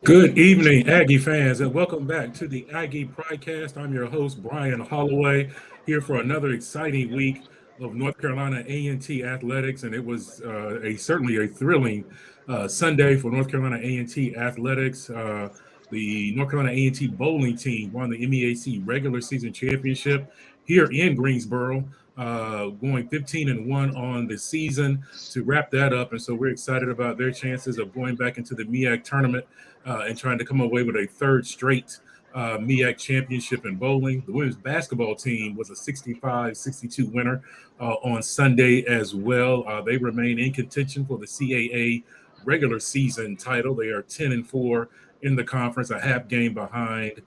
Good evening, Aggie fans, and welcome back to the Aggie Pridecast. I'm your host, Brian Holloway, here for another exciting week of North Carolina A&T athletics, and it was certainly a thrilling Sunday for North Carolina A&T athletics. The North Carolina A&T bowling team won the MEAC regular season championship here in Greensboro, going 15-1 on the season to wrap that up. And so we're excited about their chances of going back into the MEAC tournament and trying to come away with a third straight MEAC championship in bowling. The women's basketball team was a 65-62 winner on Sunday as well. They remain in contention for the CAA regular season title. They are 10-4 in the conference, a half game behind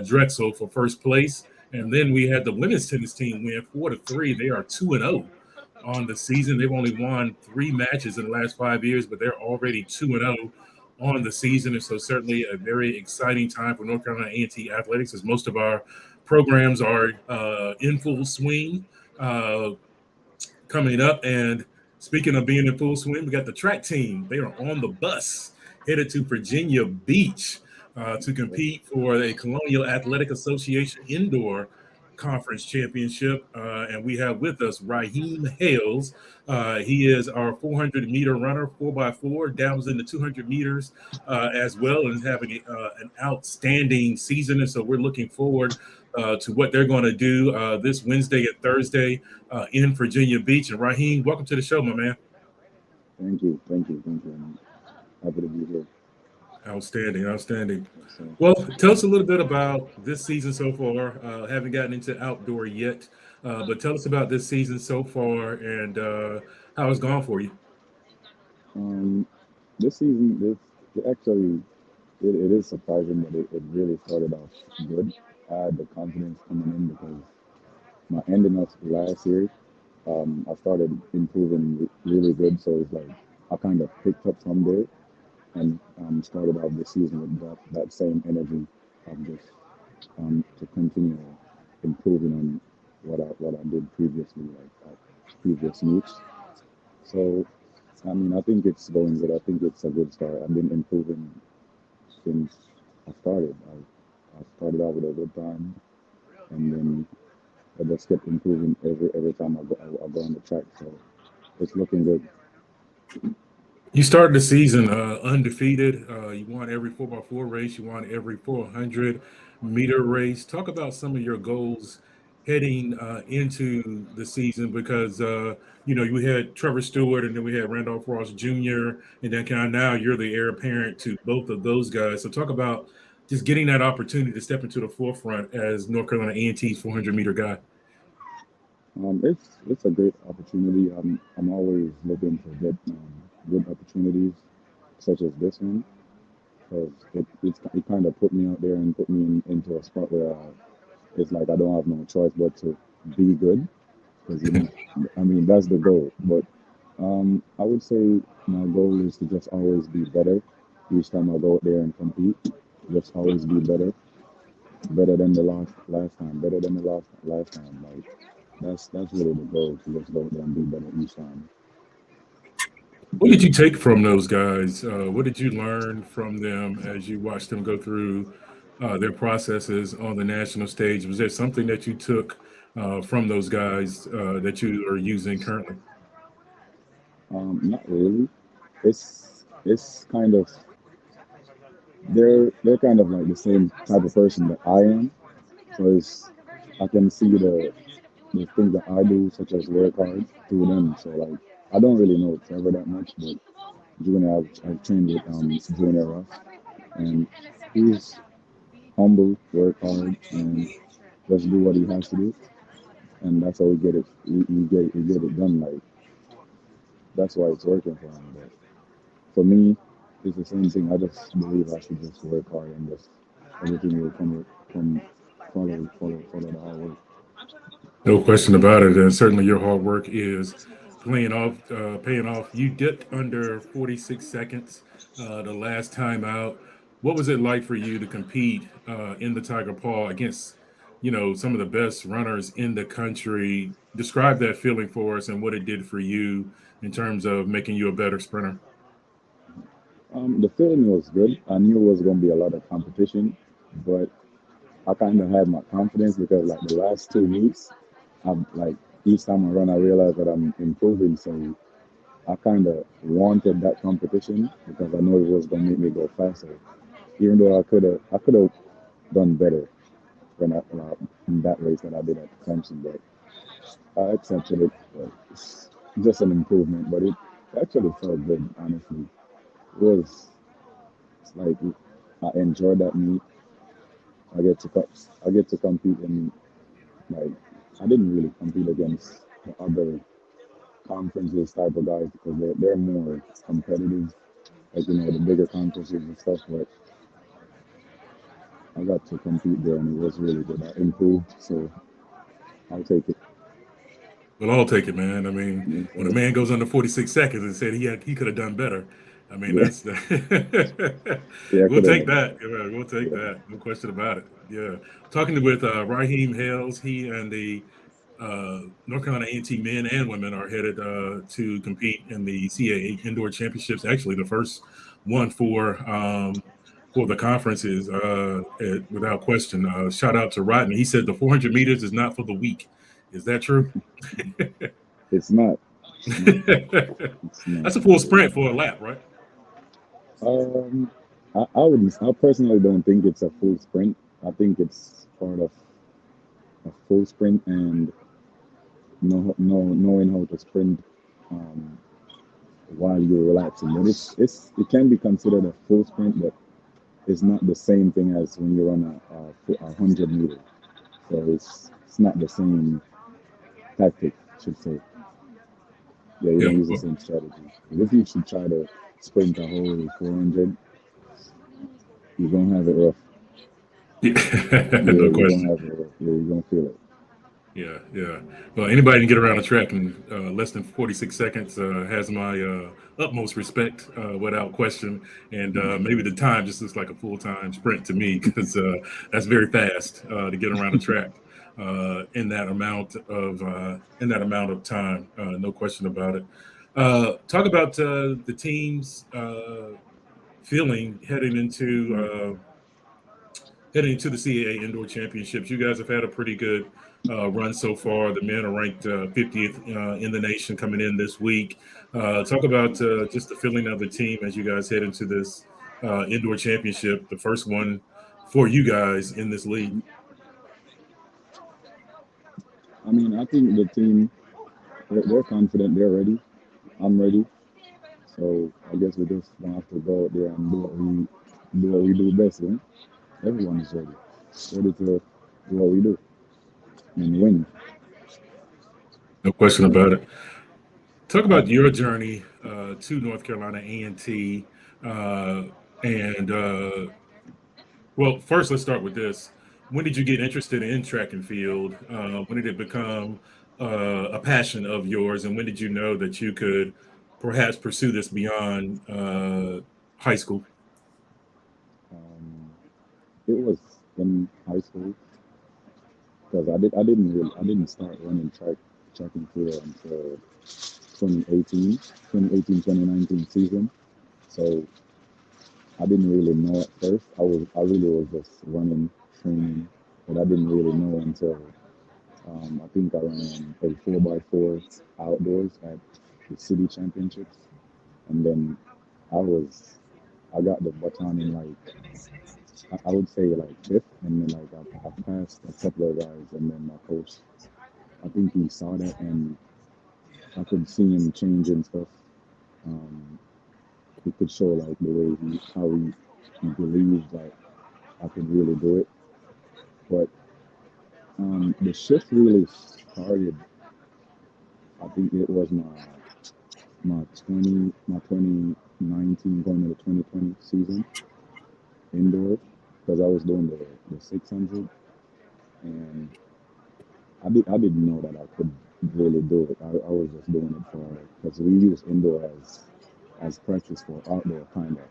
Drexel for first place. And then we had the women's tennis team win 4-3. They are 2-0 on the season. They've only won 3 matches in the last 5 years, but they're already 2-0 on the season. And so certainly a very exciting time for North Carolina A&T athletics, as most of our programs are in full swing coming up. And speaking of being in full swing, we got the track team. They are on the bus headed to Virginia Beach to compete for a Colonial Athletic Association indoor conference championship. And we have with us Raheem Hales. He is our 400-meter runner, 4x4, dabbles in the 200 meters as well, and is having an outstanding season. And so we're looking forward to what they're going to do this Wednesday and Thursday in Virginia Beach. And Raheem, welcome to the show, my man. Thank you. I'm happy to be here. Outstanding. So, Well, tell us a little bit about this season so far. Haven't gotten into outdoor yet, but tell us about this season so far and how it's gone for you. um, this season, actually, it is surprising that it really started off good. I had the confidence coming in because my ending of last year, I started improving really good. So it's like I kind of picked up from there and started out the season with that same energy of just to continue improving on what I did previously, like at previous meets. So I mean, I think it's going good. I think it's a good start. I've been improving since I started. I started out with a good time, and then I just kept improving every time I go on the track. So it's looking good. You started the season undefeated. You won every 4x4 race. You won every 400-meter race. Talk about some of your goals heading into the season because, we had Trevor Stewart and then we had Randolph Ross Jr. And then kind of now you're the heir apparent to both of those guys. So talk about just getting that opportunity to step into the forefront as North Carolina A&T's 400-meter guy. It's a great opportunity. I'm always looking to get good opportunities such as this one because it kind of put me out there and put me into a spot where it's like I don't have no choice but to be good because I mean that's the goal. But I would say my goal is to just always be better each time I go out there and compete. Just always be better than the last time, better than the last time. Like that's really the goal to just go out there and be better each time. What did you take from those guys? What did you learn from them as you watched them go through their processes on the national stage? Was there something that you took from those guys that you are using currently? Not really. It's kind of they're kind of like the same type of person that I am. So it's I can see the things that I do, such as work hard, through them. So like I don't really know Trevor that much, but Junior, I've trained with Junior Ross, and he's humble, work hard, and just do what he has to do, and that's how we get it. We get it done. Like that's why it's working for him. But for me, it's the same thing. I just believe I should just work hard and just everything will come follow the hard work. No question about it. And certainly your hard work is paying off. You dipped under 46 seconds the last time out. What was it like for you to compete in the Tiger Paw against, some of the best runners in the country? Describe that feeling for us and what it did for you in terms of making you a better sprinter. The feeling was good. I knew it was going to be a lot of competition, but I kind of had my confidence because like the last 2 weeks, I'm like each time I run, I realize that I'm improving. So I kind of wanted that competition because I know it was going to make me go faster. Even though I could have done better in that race that I did at Clemson, but I accepted it. It's just an improvement, but it actually felt good. Honestly, it was like I enjoyed that meet. I get to compete in like I didn't really compete against the other conferences type of guys because they're more competitive, like the bigger conferences and stuff. But I got to compete there and it was really good. I improved, so I'll take it. We'll all take it, man. I mean, Yeah, when a man goes under 46 seconds and said he could have done better, I mean yeah, that's the yeah, I we'll could have take done that. Yeah, we'll take it. that. No question about it. Yeah, talking with Raheem Hales, he and the North Carolina A&T men and women are headed to compete in the CAA Indoor Championships. Actually, the first one for the conferences, without question. Shout out to Rodney. He said the 400 meters is not for the weak. Is that true? It's not. It's not. It's not. That's a full sprint for a lap, right? Um, I wouldn't. I personally don't think it's a full sprint. I think it's part of a full sprint and knowing how to sprint um, while you're relaxing. But it can be considered a full sprint, but it's not the same thing as when you're on a 100 meter. So it's not the same tactic, I should say. Yeah, you Yeah. don't use the Well, same strategy. If you should try to sprint a whole 400, you're gonna have it rough. yeah. Yeah, No you're gonna question. have it rough. Yeah, you're gonna feel it. Yeah, yeah. Well, anybody can get around the track in less than 46 seconds has my utmost respect, without question. And maybe the time just looks like a full time sprint to me because that's very fast to get around the track in that amount of time. No question about it. Talk about the team's feeling heading into the CAA Indoor Championships. You guys have had a pretty good run so far. The men are ranked 50th in the nation coming in this week. Talk about just the feeling of the team as you guys head into this indoor championship, the first one for you guys in this league. I mean, I think the team they're confident, they're ready. I'm ready. So I guess we just gonna have to go out there and do what we do best. Everyone is ready, ready to do what we do and win. No question about it. Talk about your journey to North Carolina A&T, and well, first, let's start with this. When did you get interested in track and field? When did it become a passion of yours? And when did you know that you could perhaps pursue this beyond high school? Um, it was in high school because I didn't start running track and field until 2018, 2018, 2019 season. So I didn't really know at first. I really was just running, training, but I didn't really know until I think I ran a 4x4 outdoors at the city championships, and then I was I got the baton in like I would say like fifth, and then like I passed a couple of guys, and then my coach I think he saw that, and I could see him changing stuff. Um, he could show like the way he believed that I could really do it, but the shift really started. I think it was my 2019 going into the 2020 season indoor because I was doing the 600 and I didn't know that I could really do it. I was just doing it for because we use indoor as practice for outdoor kind of.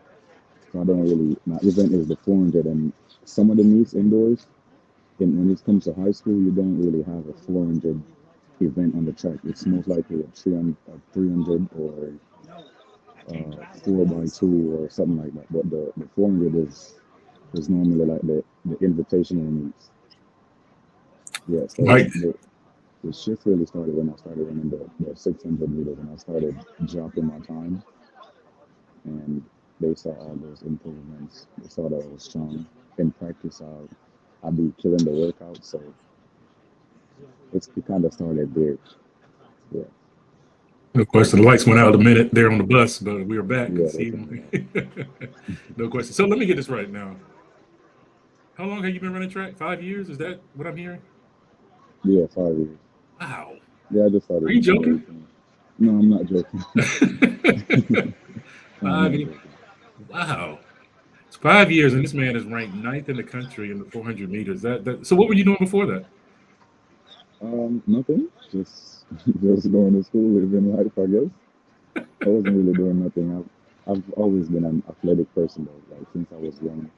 So I don't really my event is the 400 and some of the meets indoors. And when it comes to high school, you don't really have a 400 event on the track. It's most likely a 300 or 4 by 2 or something like that. But the 400 is normally like the invitational meets. Yeah, so Mike, the shift really started when I started running the 600 meters and I started dropping my time, and they saw all those improvements. They saw that I was strong. In practice, I'd be killing the workout, so it kind of started there. Yeah, no question. The lights went out a minute there on the bus, but we are back. yeah, they See, took me out. no question. So let me get this right now. How long have you been running track? 5 years? Is that what I'm hearing? Yeah, 5 years. Wow. Yeah, I just Are started you in joking? 2018. No, I'm not joking. No, I'm Five not years. joking. Wow. It's 5 years, and this man is ranked ninth in the country in the 400 meters. So what were you doing before that? Nothing. Just just going to school, living life, I guess. I wasn't really doing nothing. I've always been an athletic person though. Like since I was young,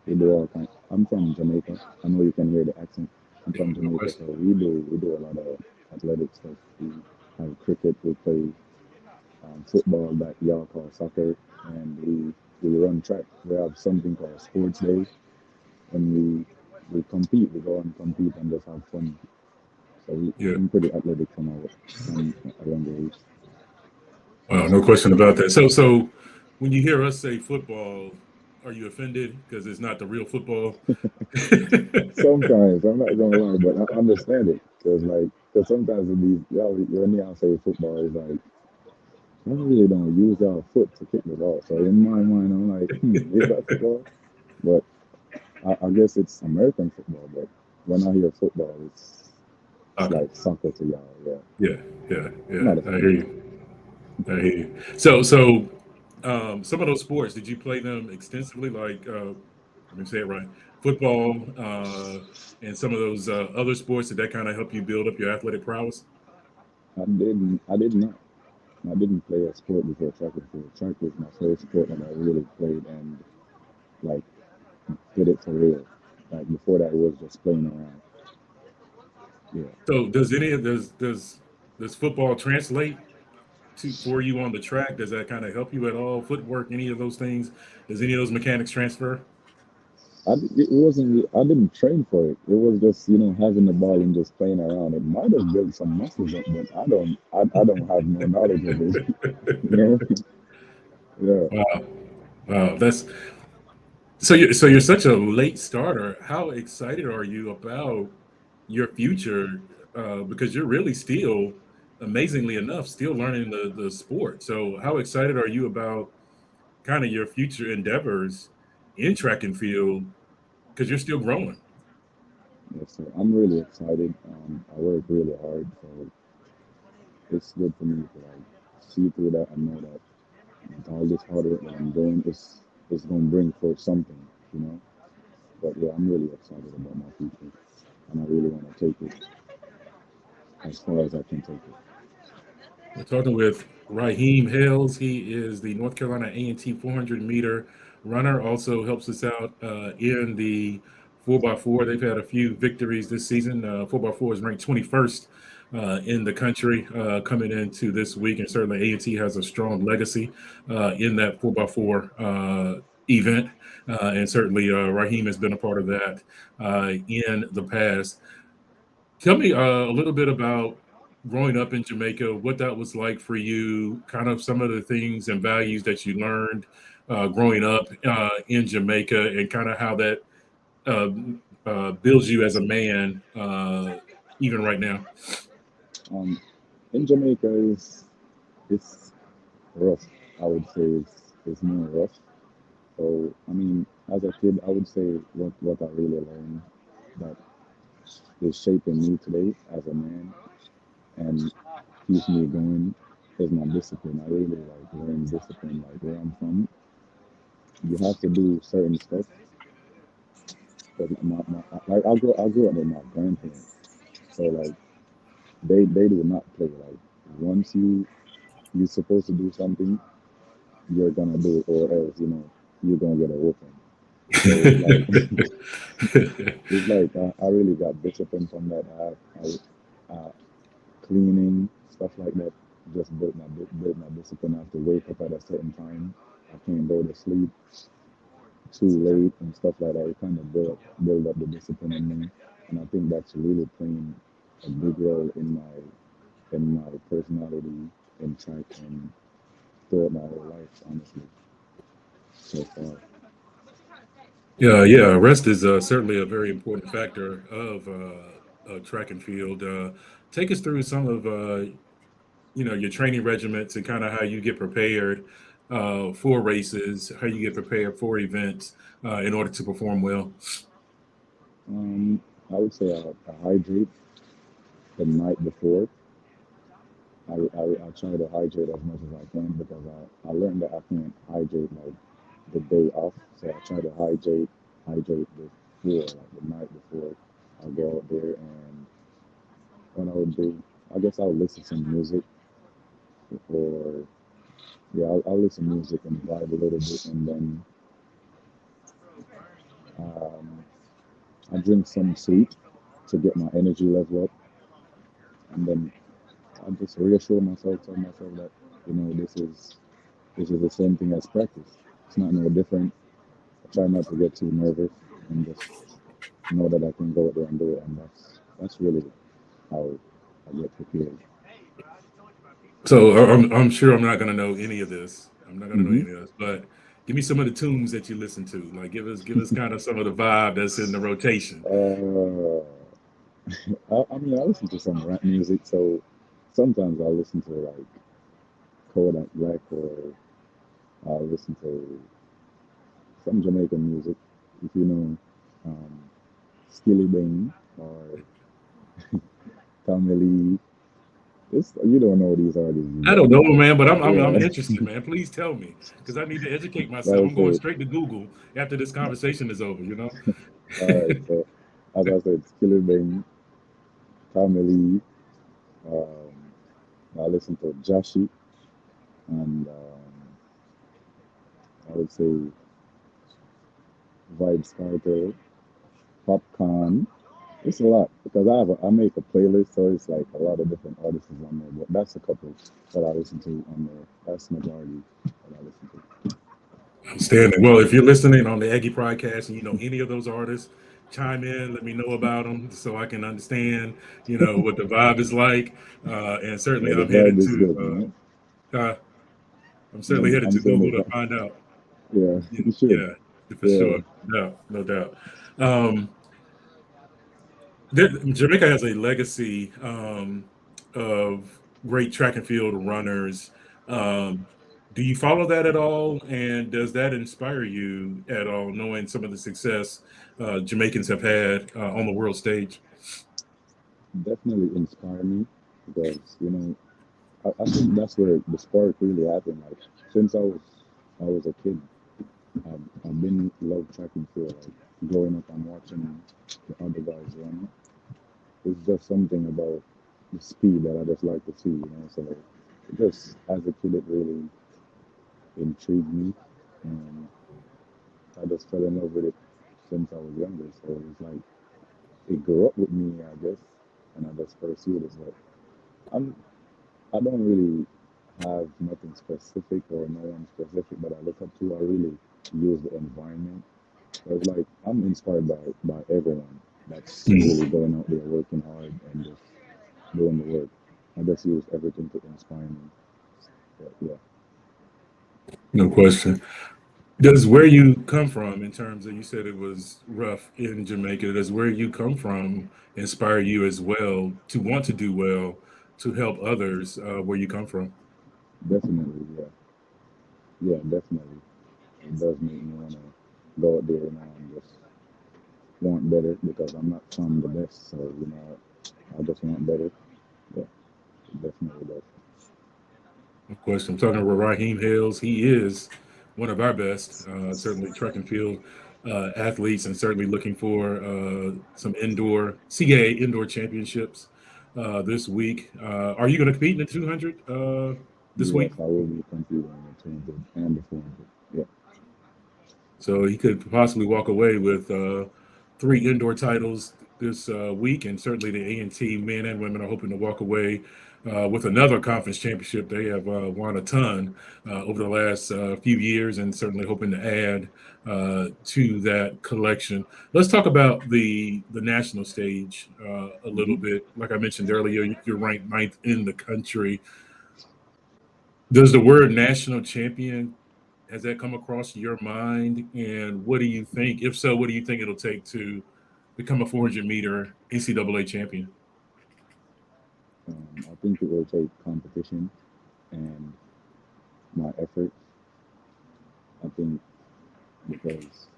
we do all kinds. I'm from Jamaica. I know you can hear the accent. I'm from No Jamaica, question. so we do a lot of athletic stuff. We have cricket. We play football that y'all call soccer, and we run track. We have something called sports day, and we compete. We go and compete and just have fun. So Yeah. I'm pretty athletic from a younger age. Wow, no question about that. So when you hear us say football, are you offended because it's not the real football? Sometimes I'm not gonna lie, but I understand it because sometimes in these y'all when y'all say football, it's like I really don't use our foot to kick the ball. So in my mind, I'm like, is that football? But I guess it's American football. But when I hear football, it's Okay. like soccer to y'all. Yeah, Yeah, yeah, I'm yeah. not I hear offended you. I hear you. So some of those sports, did you play them extensively? Like, let me say it right, football, and some of those other sports. Did that kind of help you build up your athletic prowess? though. I didn't play a sport before track and field. Track was my first sport that I really played and like did it for real. Like before that, it was just playing around. Yeah, So does football translate to for you on the track? Does that kind of help you at all? Footwork, any of those things? Does any of those mechanics transfer? it wasn't. I didn't train for it. It was just having the ball and just playing around. It might have built some muscles up, but I don't. I don't have no knowledge of it. You know. Yeah. Wow, wow, that's so you're such a late starter. How excited are you about your future? Because you're really still, amazingly enough, still learning the sport. So how excited are you about kind of your future endeavors in track and field? Because you're still growing. Yes, sir. I'm really excited. I work really hard, so it's good for me to like see through that and know that with all this hard work that I'm doing, it's gonna bring forth something. You know. But yeah, I'm really excited about my future, and I really want to take it as far as I can take it. We're talking with Raheem Hales. He is the North Carolina A&T 400-meter runner. Also helps us out in the 4x4. They've had a few victories this season. 4x4 is ranked 21st in the country coming into this week, and certainly A&T has a strong legacy in that 4x4 event. And certainly Raheem has been a part of that in the past. Tell me a little bit about growing up in Jamaica, what that was like for you, kind of some of the things and values that you learned growing up in Jamaica, and kind of how that uh, builds you as a man, even right now. Um, in Jamaica it's rough. I would say it's more rough. So I mean, as a kid, I would say what I really learned that is shaping me today as a man and keeps me going is my discipline. I really like learn discipline. Like where I'm from, you have to do certain stuff. But like I grew up with my grandparents, so like they do not play. Like once you're supposed to do something, you're gonna do it, or else you're gonna get a whooping. So it's like it's like I really got discipline from that. I cleaning stuff like that. just built my discipline. I have to wake up at a certain time. I can't go to sleep too late and stuff like that. It kind of build up the discipline in me, and I think that's really playing a big role in my personality in track and throughout my whole life, honestly, so far. Yeah, yeah. Rest is certainly a very important factor of track and field. Take us through some of your training regiments and kind of how you get prepared for races, how you get prepared for events in order to perform well. Um, I would say I hydrate the night before. I try to hydrate as much as I can because I learned that I can't hydrate like the day off. So I try to hydrate before, like the night before I go out there. And what I would do, I guess I'll listen to some music, or yeah, I'll listen to music and vibe a little bit, and then um, I drink some sweet to get my energy level up, and then I just reassure myself, tell myself that this is the same thing as practice. It's not no different. I try not to get too nervous and just know that I can go out there and do it, and that's really how I get prepared. So I'm sure I'm not going to know any of this. I'm not going to know Hmm. any of this, but give me some of the tunes that you listen to. Like give us kind of some of the vibe that's in the rotation. Uh, I mean, I listen to some rap music, so sometimes I listen to like Kodak Black, or I listen to some Jamaican music, if you know Skilly Bang or Tommy. It's, you don't know these artists, I but don't know, man, but I'm yeah, interested, man. Please tell me because I need to educate myself. like I I'm going said, straight to Google after this conversation is over. You know. all right. So as I said, Skilly Bang, Tommy, I listen to Jashi, and I would say Vibes Cartel, Popcorn. It's a lot because I make a playlist, so it's like a lot of different artists on there. But that's a couple that I listen to on there. That's majority that I listen to. Outstanding. Well, if you're listening on the Aggie Pridecast and you know any of those artists, chime in. Let me know about them so I can understand, what the vibe is like. And certainly, Yeah, the I'm headed vibe is good, to. man. Uh, I'm certainly headed I'm to saying Google the to find out. yeah, Yeah, you should. yeah, for Yeah, sure. No doubt. Um, Jamaica has a legacy of great track and field runners. Um, do you follow that at all? And does that inspire you at all, knowing some of the success Jamaicans have had on the world stage? definitely inspire me because I think that's where the spark really happened. Like since I was a kid, I've been love track and field. Like growing up and watching the other guys run. It's just something about the speed that I just like to see. So just as a kid, it really intrigued me, and I just fell in love with it since I was younger. So it's like it grew up with me, I guess, and I just pursued it. But I'm I don't really have nothing specific or no one specific that I look up to. I really use the environment. So it's like I'm inspired by everyone that's really going out there working hard and just doing the work. I just use everything to inspire me. But yeah, No question. Does where you come from, in terms of you said it was rough in Jamaica, does where you come from inspire you as well to want to do well to help others where you come from? definitely, yeah, yeah, definitely. It does make me want to go out there now and just want better because I'm not from the best. So I just want better. Yeah, it definitely does. Of course, I'm talking about Raheem Hales. He is one of our best, certainly track and field athletes, and certainly looking for some indoor CAA indoor championships this week. Are you going to compete in the 200 this Yes, week? I will be competing in the 200 and the 400. Yeah, So he could possibly walk away with three indoor titles this week, and certainly the A&T men and women are hoping to walk away with another conference championship. They have won a ton over the last few years, and certainly hoping to add to that collection. Let's talk about the national stage a little Hmm. bit. Like I mentioned earlier, you're ranked ninth in the country. Does the word national champion, has that come across your mind? And what do you think? If so, what do you think it'll take to become a 400-meter NCAA champion? I think it will take competition and my efforts. I think because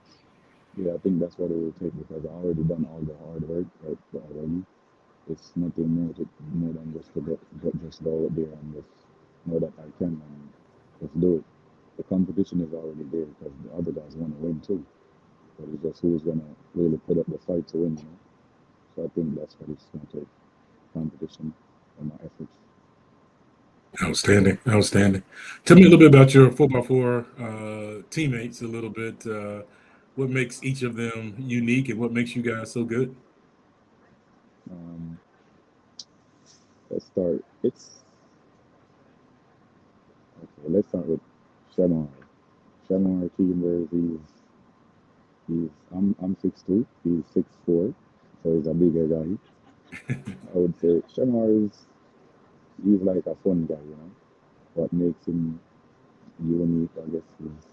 yeah, I think that's what it will take because I already done all the hard work like already. It's nothing more than just to just go out there and just know that I can and just do it. The competition is already there because the other guys want to win too. But it's just who's gonna really put up the fight to win, you know. So I think that's what it's gonna take: competition and my efforts. Outstanding, outstanding. Tell me a little bit about your 4x4 teammates. A little bit. What makes each of them unique, and what makes you guys so good? Um, let's start. It's okay. Let's start with Shamar. Shamar Keegan, he's I'm 6'2", he's 6'4", so he's a bigger guy. I would say Shamar is he's like a fun guy, you know. What makes him unique, I guess, is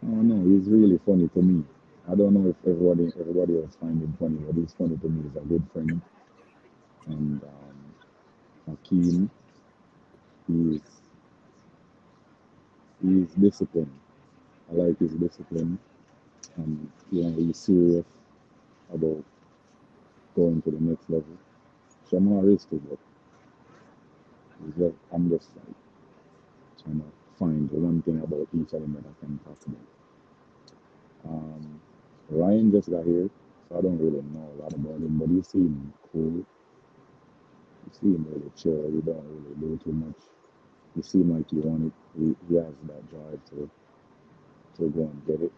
I don't know. He's really funny to me. I don't know if everybody else find him funny, but he's funny to me. He's a good friend, and Hakeem, he's he's disciplined. I like his discipline, and he's serious about going to the next level. Shamar is too, but I'm just like trying to find the one thing about each of them that I can talk about. Um, Ryan just got here, so I don't really know a lot about him, but he seemed cool. He seemed really chill. He don't really do too much. He seemed like he wanted. He has that drive to go and get it.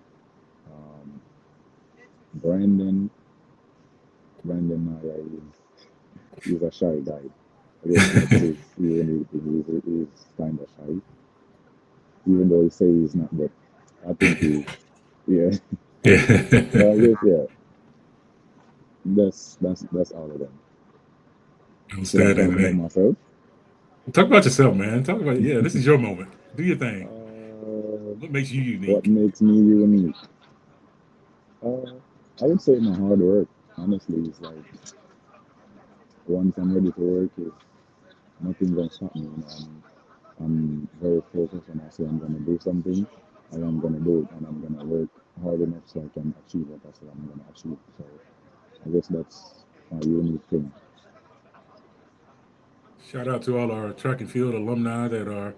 Um, Brandon, Brandon Maya he's a shy guy. I guess like even he's kind of shy, even though he says he's not. But I think he's yeah. So I Yeah. guess yeah, that's all of them. Should I Outstanding, talk about man. myself? Talk about yourself, man. Talk about, yeah, this is your moment. Do your thing. Uh, What makes you what unique? makes me unique? Uh, I would say my hard work. Honestly, it's like once I'm ready to work, is nothing gonna stop me. I'm very focused when I say I'm gonna do something, and I'm gonna do it, and I'm gonna work hard enough so I can achieve what I say I'm gonna achieve. So I guess that's my unique thing. Shout out to all our track and field alumni that are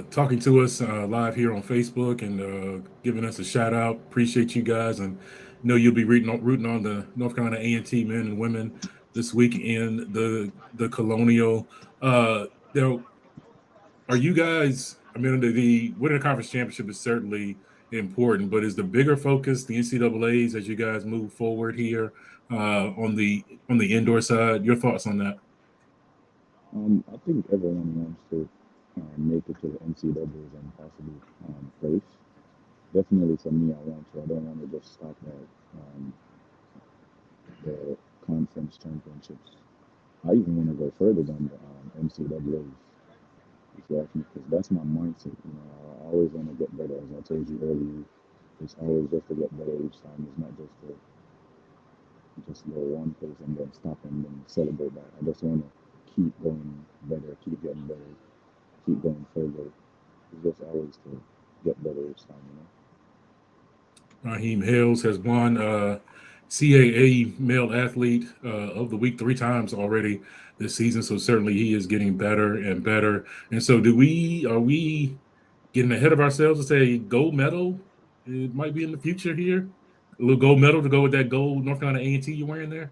talking to us live here on Facebook and giving us a shout out. Appreciate you guys, and know you'll be rooting on the North Carolina A&T men and women this week in the Colonial. There are you guys? I mean, the winning conference championship is certainly important, but is the bigger focus the NCAA's as you guys move forward here on the indoor side? Your thoughts on that? I think everyone wants to make it to the NCAA's and possibly place. Definitely for me, I want to. I don't want to just stop at the conference championships. I even want to go further than the NCAA's. Exactly, because that's my mindset. I always want to get better. As I told you earlier, it's always just to get better each time. It's not just to just go one place and then stop and then celebrate that. I just want to keep going better, keep getting better, keep going further. It's just always to get better each time. Raheem Hales has won CAA Male Athlete of the Week 3 times already this season, so certainly he is getting better and better. And so, are we getting ahead of ourselves to say gold medal? It might be in the future here. A little gold medal to go with that gold North Carolina A&T you're wearing there.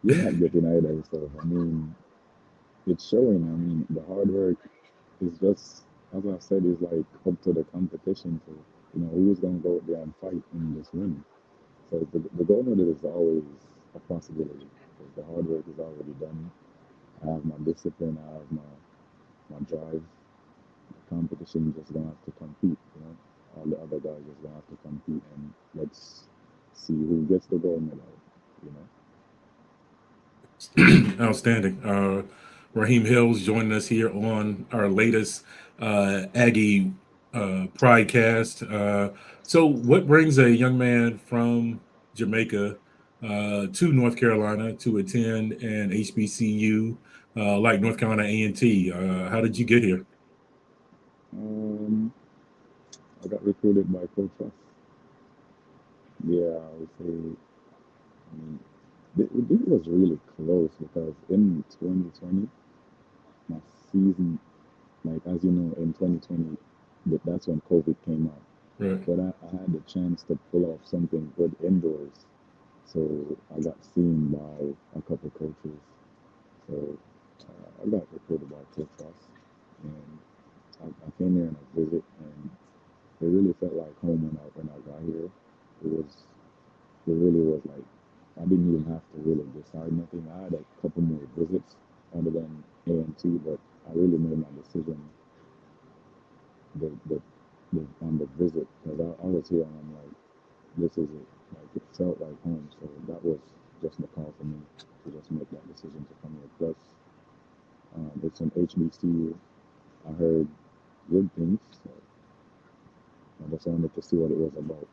You're not getting either yourself. I mean, it's showing. I mean, the hard work is just, as I said, is like up to the competition. So, who's going to go out there and fight and just win. So the gold medal is always a possibility. The hard work is already done. I have my discipline. I have my drive. The competition just gonna have to compete. All the other guys just gonna have to compete, and let's see who gets the gold medal. You know. Outstanding. Raheem Hills joining us here on our latest Aggie Pridecast. So, what brings a young man from Jamaica to North Carolina to attend an HBCU like North Carolina A&T? How did you get here? Um, I got recruited by Coach Ross. Yeah, I would say. I mean, it was really close because in 2020, my season, like as you know, in 2020, that's when COVID came out. Right. But I had the chance to pull off something good indoors. So I got seen by a couple coaches. So I got recruited by Coach Ross. And I came here on a visit, and it really felt like home when I got here. It was it really was like I didn't even have to really decide nothing. I had a couple more visits other than A&T, but I really made my decision the, the, on the visit because I was here and I'm like, this is it. Like it felt like home, so that was just the call for me to just make that decision to come here. Plus, it's an HBCU. I heard good things, so I just wanted to see what it was about,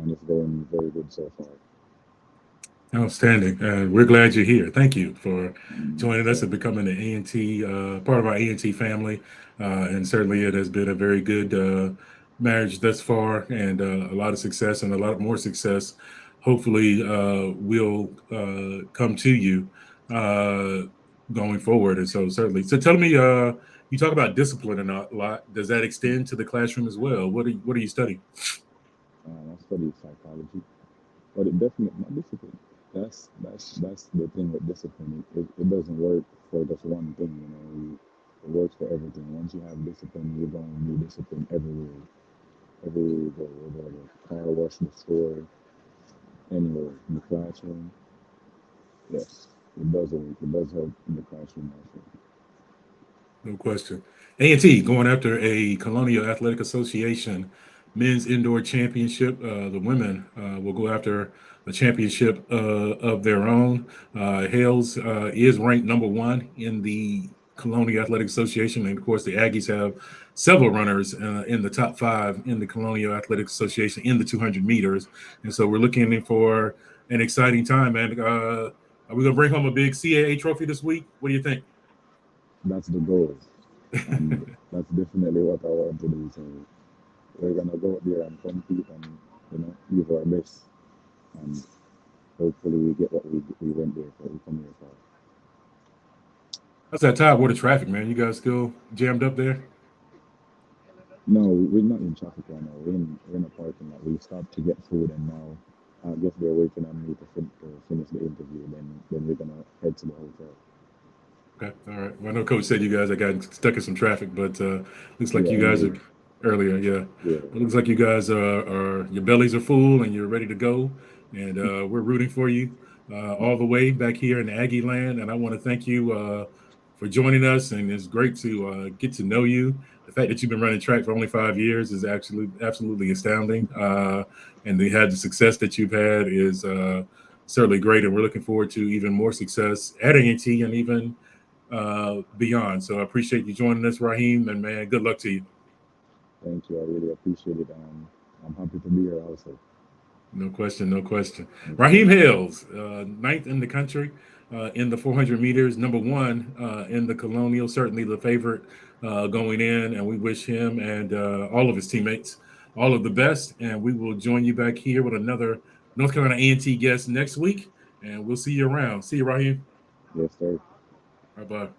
and it's going very good so far. Outstanding. We're glad you're here. Thank you for joining us So and becoming an A&T part of our A&T family. And certainly, it has been a very good marriage thus far, and a lot of success and a lot more success. Hopefully, will come to you uh, going forward. And so, certainly, so tell me, you talk about discipline a lot. Does that extend to the classroom as well? What are you studying? I studied psychology. But it definitely not discipline. That's the thing with discipline. It doesn't work for just one thing. It works for everything. Once you have discipline, you're going to need discipline everywhere. Everywhere you go, whether the car wash, the store, anywhere in the classroom. Yes, it does work. It does help in the classroom also. No question. A&T going after a Colonial Athletic Association men's indoor championship. The women will go after a championship of their own. Hales is ranked number one in the Colonial Athletic Association, and of course, the Aggies have several runners in the top five in the Colonial Athletic Association in the 200 meters, and so we're looking for an exciting time. And are we going to bring home a big CAA trophy this week? What do you think? That's the goal, and that's definitely what I want to do. So we're gonna go out there and compete and give our best, and hopefully we get what we went there for. We come here for. How's that Tidewater traffic, man? You guys still jammed up there? No, we're not in traffic right now. We're in a parking lot. We stopped to get food, and now I guess they're waiting on me to finish the interview. Then we're gonna head to the hotel. Okay, all right. Well, I know Coach said you guys had gotten stuck in some traffic, but looks like Yeah, you guys are earlier. earlier. Yeah, Yeah, it looks like you guys are your bellies are full and you're ready to go, and we're rooting for you all the way back here in Aggie land. And I want to thank you for joining us, and it's great to get to know you. The fact that you've been running track for only 5 years is actually absolutely astounding, and they had the success that you've had is certainly great, and we're looking forward to even more success at A&T and even beyond. So I appreciate you joining us, Raheem, and man, good luck to you. thank you. I really appreciate it. I'm happy to be here also. No question, no question. Yes, sir. Raheem Hales, ninth in the country in the 400 meters, number one in the Colonial, certainly the favorite going in. And we wish him and all of his teammates all of the best. And we will join you back here with another North Carolina A&T guest next week. And we'll see you around. See you, Raheem. Yes, sir. Bye bye.